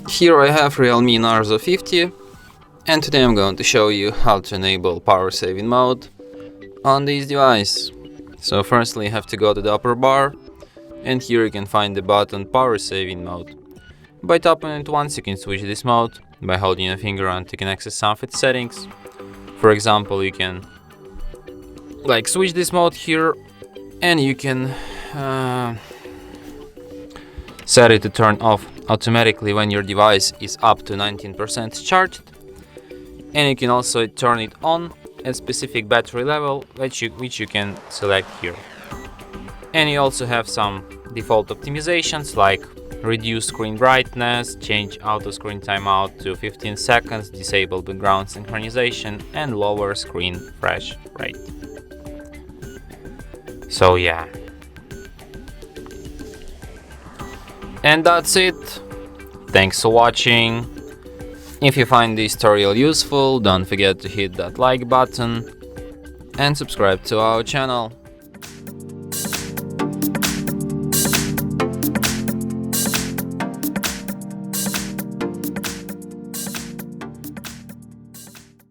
Here I have Realme Narzo 50, and today I'm going to show you how to enable power saving mode on this device. So firstly you have to go to the upper bar, and here you can find the button power saving mode. By tapping it once you can switch this mode. By holding your finger on it you can access some of its settings. For example, you can switch this mode here, and you can set it to turn off automatically when your device is up to 19% charged, and you can also turn it on at specific battery level, which you can select here. And you also have some default optimizations like reduce screen brightness, change auto screen timeout to 15 seconds, disable background synchronization, and lower screen refresh rate. So yeah. And that's it. Thanks for watching. If you find this tutorial useful, don't forget to hit that like button and subscribe to our channel.